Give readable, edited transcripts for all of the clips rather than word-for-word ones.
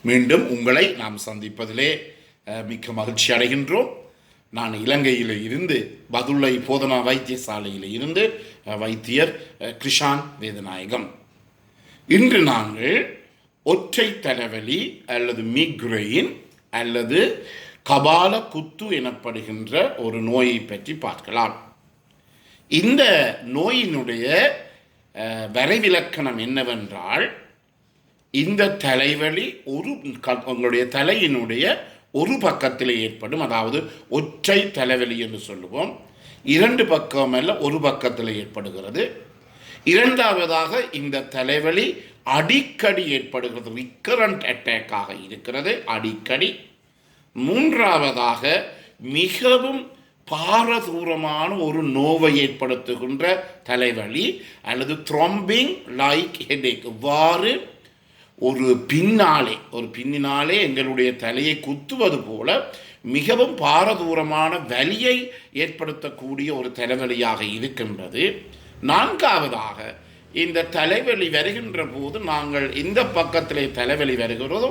மீண்டும் உங்களை நாம் சந்திப்பதிலே மிக்க மகிழ்ச்சி அடைகின்றோம். நான் இலங்கையில் இருந்து பதுளை போதனா வைத்தியசாலையில் இருந்து வைத்தியர் கிருஷான் வேதநாயகம். இன்று நாங்கள் ஒற்றை தலைவலி அல்லது மிக்ரைன் அல்லது கபால குத்து எனப்படுகின்ற ஒரு நோயை பற்றி பார்க்கலாம். இந்த நோயினுடைய வரைவிலக்கணம் என்னவென்றால், இந்த தலைவலி உங்களுடைய தலையினுடைய ஒரு பக்கத்தில் ஏற்படும், அதாவது ஒற்றை தலைவலி என்று சொல்லுவோம். இரண்டு பக்கம் அல்ல, ஒரு பக்கத்தில் ஏற்படுகிறது. இரண்டாவதாக இந்த தலைவலி அடிக்கடி ஏற்படுகிறது, ரிக்கரண்ட் அட்டாக்காக இருக்கிறது அடிக்கடி. மூன்றாவதாக மிகவும் பாரதூரமான ஒரு நோவை ஏற்படுத்துகின்ற தலைவலி அல்லது த்ரோம்பிங் லைக் ஹெடேக். இவ்வாறு ஒரு பின்னினாலே எங்களுடைய தலையை குத்துவது போல மிகவும் பாரதூரமான வலியை ஏற்படுத்தக்கூடிய ஒரு தலைவலியாக இருக்கின்றது. நான்காவதாக, இந்த தலைவலி வருகின்ற போது நாங்கள் இந்த பக்கத்திலே தலைவலி வருகிறதோ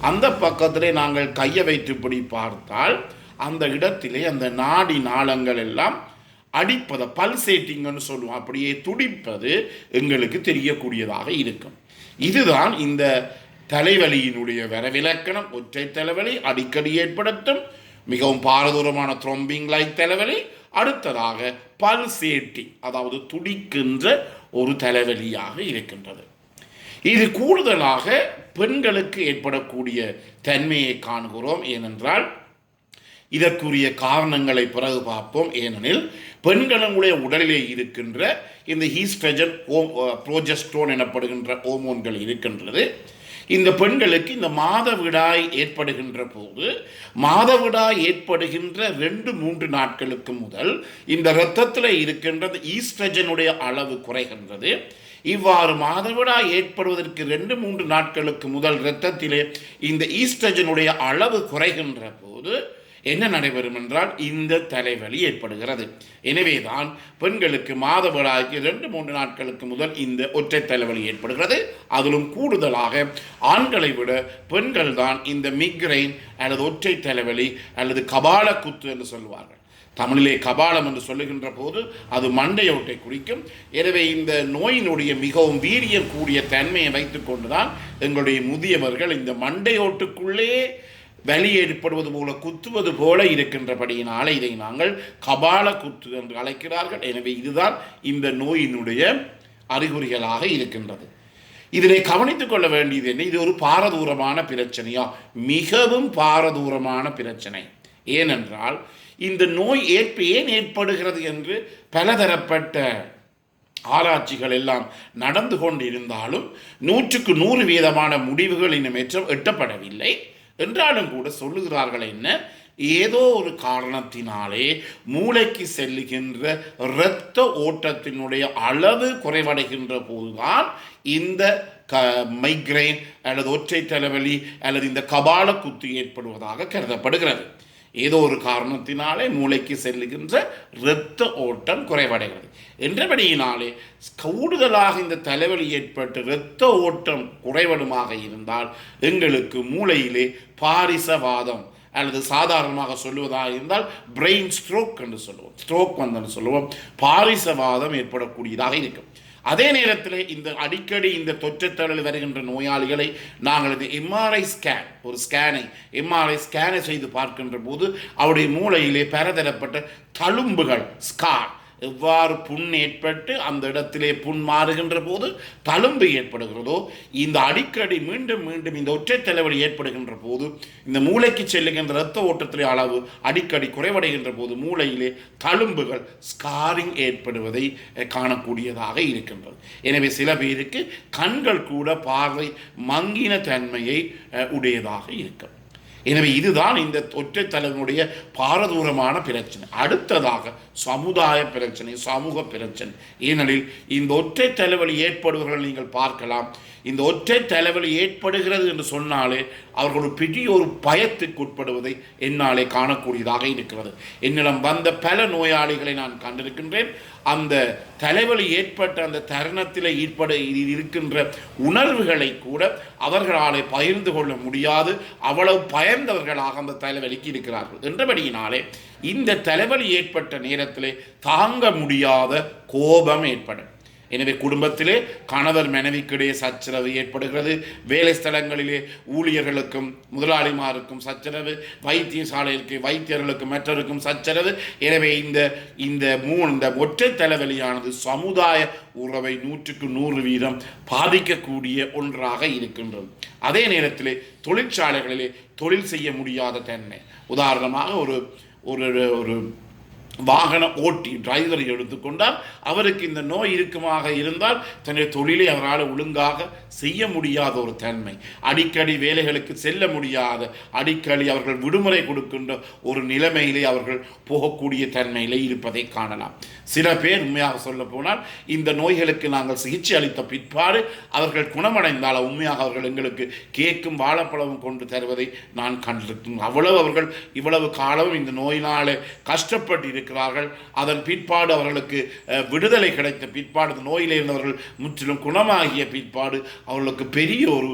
அந்த பக்கத்திலே நாங்கள் கையை வைத்துப்படி பார்த்தால் அந்த இடத்திலே அந்த நாடி நாளங்கள் எல்லாம் அடிப்பதை பல்சேட்டிங்னு சொல்லுவோம், அப்படியே துடிப்பது எங்களுக்கு தெரியக்கூடியதாக இருக்கும். இதுதான் இந்த தலைவலியினுடைய வரவிலக்கணம். ஒற்றை தலைவலி அடிக்கடி ஏற்படுத்தும், மிகவும் பாரதூரமான த்ரோம்பிங் லைக் தலைவலி. அடுத்ததாக பல்சேட்டிங், அதாவது துடிக்கின்ற ஒரு தலைவலியாக இருக்கின்றது. இது கூடுதலாக பெண்களுக்கு ஏற்படக்கூடிய தன்மையை காண்கிறோம். ஏனென்றால் இதற்குரிய காரணங்களை பிறகு பார்ப்போம். ஏனெனில் பெண்களுடைய உடலிலே இருக்கின்ற இந்த ஈஸ்ட்ரஜன் புரோஜெஸ்டரோன் எனப்படுகின்ற ஹோமோன்கள் இருக்கின்றது. இந்த பெண்களுக்கு இந்த மாதவிடாய் ஏற்படுகின்ற போது, மாதவிடாய் ஏற்படுகின்ற 2-3 நாட்களுக்கு முதல் இந்த இரத்தத்தில் இருக்கின்றது ஈஸ்ட்ரஜனுடைய அளவு குறைகின்றது. இவ்வாறு மாதவிடாய் ஏற்படுவதற்கு 2-3 நாட்களுக்கு முதல் இரத்தத்திலே இந்த ஈஸ்ட்ரஜனுடைய அளவு குறைகின்ற போது என்ன நடைபெறும் என்றால் இந்த தலைவலி ஏற்படுகிறது. எனவேதான் பெண்களுக்கு மாதவிடாய்க்கு 2-3 நாட்களுக்கு முதல் இந்த ஒற்றை தலைவலி ஏற்படுகிறது. அதிலும் கூடுதலாக ஆண்களை விட பெண்கள் தான் இந்த மிக்ரைன் அல்லது ஒற்றை தலைவலி அல்லது கபால குத்து என்று சொல்லுவார்கள். தமிழிலே கபாலம் என்று சொல்லுகின்ற போது அது மண்டையோட்டை குறிக்கும். எனவே இந்த நோயினுடைய மிகவும் வீரியம் கூடிய தன்மையை வைத்துக் கொண்டுதான் எங்களுடைய முதியவர்கள் இந்த மண்டையோட்டுக்குள்ளே வலி ஏற்படுவது போல குத்துவது போல இருக்கின்றபடியினாலே இதை நாங்கள் கபால குத்து என்று அழைக்கிறார்கள். எனவே இதுதான் இந்த நோயினுடைய அறிகுறிகளாக இருக்கின்றது. இதிலே கவனித்துக் கொள்ள வேண்டியது என்ன, இது ஒரு பாரதூரமான பிரச்சனையா? மிகவும் பாரதூரமான பிரச்சனை. ஏனென்றால் இந்த நோய் ஏன் ஏற்படுகிறது என்று பலதரப்பட்ட ஆராய்ச்சிகள் எல்லாம் நடந்து கொண்டிருந்தாலும் 100% முடிவுகள் இன்னும் எட்டப்படவில்லை. என்றாலும் கூட சொல்லுகிறார்கள் என்ன, ஏதோ ஒரு காரணத்தினாலே மூளைக்கு செல்லுகின்ற இரத்த ஓட்டத்தினுடைய அளவு குறைவடைகின்ற போதுதான் இந்த மைக்ரைன் அல்லது ஒற்றை தலைவலி அல்லது இந்த கபால குத்து ஏற்படுவதாக கருதப்படுகிறது. ஏதோ ஒரு காரணத்தினாலே மூளைக்கு செல்லுகின்ற இரத்த ஓட்டம் குறைவடைகிறது என்றபடியினாலே கூடுதலாக இந்த தலைவலி ஏற்பட்டு இரத்த ஓட்டம் குறைவடுமாக இருந்தால் எங்களுக்கு மூளையிலே பாரிசவாதம் அல்லது சாதாரணமாக சொல்லுவதாக இருந்தால் பிரெயின் ஸ்ட்ரோக் என்று சொல்லுவோம், ஸ்ட்ரோக் வந்தன்னு சொல்லுவோம், பாரிசவாதம் ஏற்படக்கூடியதாக இருக்கும். அதே நேரத்தில் இந்த அடிக்கடி இந்த தொற்றுத்தொழில் வருகின்ற நோயாளிகளை நாங்கள் இந்த எம்ஆர்ஐ ஸ்கேனை செய்து பார்க்கின்ற போது அவருடைய மூளையிலே பலதரப்பட்ட தழும்புகள், ஸ்கார், எவ்வாறு புண் ஏற்பட்டு அந்த இடத்திலே புண் மாறுகின்ற போது தழும்பு ஏற்படுகிறதோ, இந்த அடிக்கடி மீண்டும் இந்த ஒற்றை தலைவலி ஏற்படுகின்ற போது இந்த மூளைக்கு செல்லுகின்ற இரத்த ஓட்டத்திலே அளவு அடிக்கடி குறைவடைகின்ற போது மூளையிலே தழும்புகள், ஸ்காரிங் ஏற்படுவதை காணக்கூடியதாக இருக்கின்றது. எனவே சில பேருக்கு கண்கள் கூட பார்வை மங்கின தன்மையை உடையதாக இருக்கும். எனவே இதுதான் இந்த ஒற்றை தலைவனுடைய பாரதூரமான பிரச்சனை. அடுத்ததாக சமுதாய பிரச்சனை, சமூக பிரச்சனை. ஏனெனில் இந்த ஒற்றை தலைவலி ஏற்படுவர்கள் நீங்கள் பார்க்கலாம், இந்த ஒற்றை தலைவலி ஏற்படுகிறது என்று சொன்னாலே அவர்கள் ஒரு பெரிய ஒரு பயத்துக்கு உட்படுவதை என்னாலே காணக்கூடியதாக இருக்கிறது. என்னிடம் வந்த பல நோயாளிகளை நான் கண்டிருக்கின்றேன். அந்த தலைவலி ஏற்பட்ட அந்த தருணத்தில் இருக்கின்ற உணர்வுகளை கூட அவர்களாலே பகிர்ந்து கொள்ள முடியாது, அவ்வளவு பயந்தவர்களாக அந்த தலைவலிக்கு இருக்கிறார்கள். என்றபடியினாலே இந்த தலைவலி ஏற்பட்ட நேரத்திலே தாங்க முடியாத கோபம் ஏற்படும். எனவே குடும்பத்திலே கணவர் மனைவிக்கிடையே சச்சரவு ஏற்படுகிறது. வேலை ஸ்தலங்களிலே ஊழியர்களுக்கும் முதலாளிமாருக்கும் சச்சரவு, வைத்தியசாலைக்கு வைத்தியர்களுக்கும் மற்றவருக்கும் சச்சரவு. எனவே இந்த ஒற்றை தலைவலியானது சமுதாய உறவை 100% பாதிக்கக்கூடிய ஒன்றாக இருக்கின்றது. அதே நேரத்திலே தொழிற்சாலைகளிலே தொழில் செய்ய முடியாத தன்மை. உதாரணமாக ஒரு வாகன ஓட்டி டிரைவரை எடுத்துக்கொண்டால் அவருக்கு இந்த நோய் இருக்குமாக இருந்தால் தன்னுடைய தொழிலை அவரால் ஒழுங்காக செய்ய முடியாத ஒரு தன்மை, அடிக்கடி வேலைகளுக்கு செல்ல முடியாத, அடிக்கடி அவர்கள் விடுமுறை கொடுக்கின்ற ஒரு நிலைமையிலே அவர்கள் போகக்கூடிய தன்மையிலே இருப்பதை காணலாம். சில பேர் உண்மையாக சொல்ல போனால் இந்த நோய்களுக்கு நாங்கள் சிகிச்சை அளித்த பிற்பாடு அவர்கள் குணமடைந்தால் உண்மையாக அவர்கள் எங்களுக்கு கேக்கும் வாழைப்பழமும் கொண்டு தருவதை நான் கண்டிருக்கிறேன். அவர்கள் இவ்வளவு காலமும் இந்த நோயினாலே கஷ்டப்பட்டு அதன் பிற்பாடு அவர்களுக்கு விடுதலை கிடைத்த பிற்பாடு, நோயிலே இருந்தவர்கள் முற்றிலும் குணமாகிய பிற்பாடு அவர்களுக்கு பெரிய ஒரு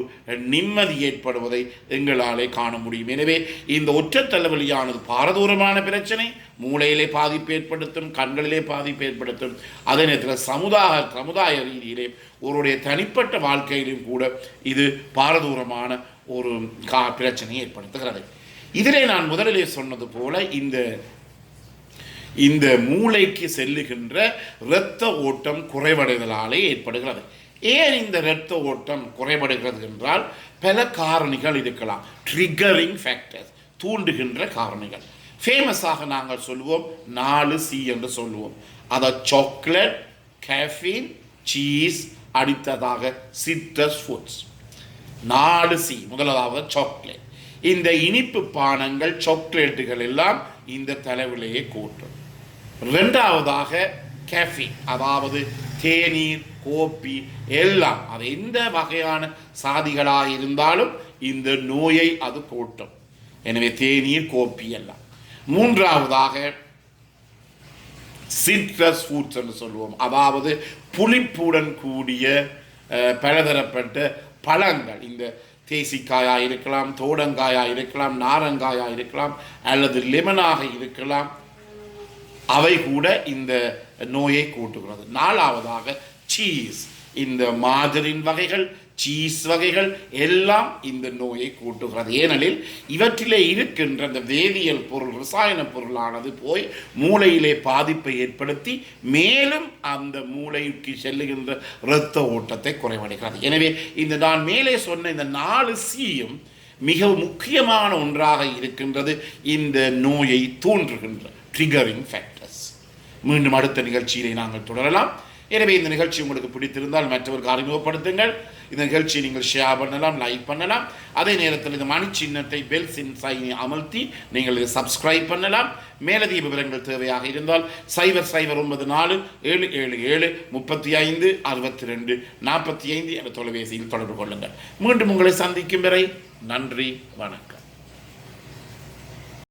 நிம்மதி ஏற்படுவதை எங்களாலே காண முடியும். எனவே இந்த ஒற்றை தலைவலியானது பாரதூரமான பிரச்சனை, மூளையிலே பாதிப்பு ஏற்படுத்தும், கண்களிலே பாதிப்பு ஏற்படுத்தும். அதே நேரத்தில் சமுதாய ரீதியிலே ஒருடைய தனிப்பட்ட வாழ்க்கையிலும் கூட இது பாரதூரமான ஒரு பிரச்சனையை ஏற்படுத்துகிறது. இதிலே நான் முதலிலே சொன்னது போல இந்த மூளைக்கு செல்லுகின்ற இரத்த ஓட்டம் குறைவடைதலாலே ஏற்படுகிறது. ஏன் இந்த இரத்த ஓட்டம் குறைபடுகிறது என்றால் பல காரணிகள் இருக்கலாம். ட்ரிகரிங் ஃபேக்டர்ஸ், தூண்டுகின்ற காரணிகள். ஃபேமஸாக நாங்கள் சொல்லுவோம் 4C என்று சொல்லுவோம். அதை சாக்லேட், கேஃபீன், சீஸ், அடுத்ததாக சிட்ரஸ் ஃபுட்ஸ். 4C. முதலாவது சாக்லேட். இந்த இனிப்பு பானங்கள், சாக்லேட்டுகள் எல்லாம் இந்த தலைவலியை கூட்டும். இரண்டாவதாக கேஃபீன், அதாவது தேநீர், கோப்பி எல்லாம், அது எந்த வகையான சாதிகளாக இருந்தாலும் இந்த நோயை அது கூட்டும். எனவே தேநீர், கோப்பி எல்லாம். மூன்றாவதாக சிட்ரஸ் ஃப்ரூட்ஸ் என்று சொல்லுவோம், அதாவது புளிப்புடன் கூடிய பலதரப்பட்ட பழங்கள். இந்த தேசிக்காயாக இருக்கலாம், தோடங்காயாக இருக்கலாம், நாரங்காயாக இருக்கலாம், அல்லது லெமனாக இருக்கலாம். அவை கூட இந்த நோயை கூட்டுகிறது. நாலாவதாக சீஸ். இந்த மாஜரின் வகைகள், சீஸ் வகைகள் எல்லாம் இந்த நோயை கூட்டுகிறது. ஏனெனில் இவற்றிலே இருக்கின்ற அந்த வேதியியல் பொருள், ரசாயன பொருளானது போய் மூளையிலே பாதிப்பை ஏற்படுத்தி மேலும் அந்த மூளைக்கு செல்லுகின்ற இரத்த ஓட்டத்தை குறைவடைகிறது. எனவே இந்த நான் மேலே சொன்ன இந்த 4Cயும் மிக முக்கியமான ஒன்றாக இருக்கின்றது இந்த நோயை தூண்டுகின்ற ட்ரிகரிங் ஃபேக்டர்ஸ். மீண்டும் அடுத்த நிகழ்ச்சியிலே நாங்கள் தொடரலாம். எனவே இந்த நிகழ்ச்சி உங்களுக்கு பிடித்திருந்தால் மற்றவருக்கு அறிமுகப்படுத்துங்கள். இந்த நிகழ்ச்சியை நீங்கள் ஷேர் பண்ணலாம், லைக் பண்ணலாம். அதே நேரத்தில் இந்த மணி சின்னத்தை பெல் சைனை அமர்த்தி நீங்கள் இதை சப்ஸ்கிரைப் பண்ணலாம். மேலதிக விவரங்கள் தேவையாக இருந்தால் 0097775626245 என்ற தொலைபேசியில் தொடர்பு கொள்ளுங்கள். மீண்டும் உங்களை சந்திக்கும் வரை நன்றி, வணக்கம்.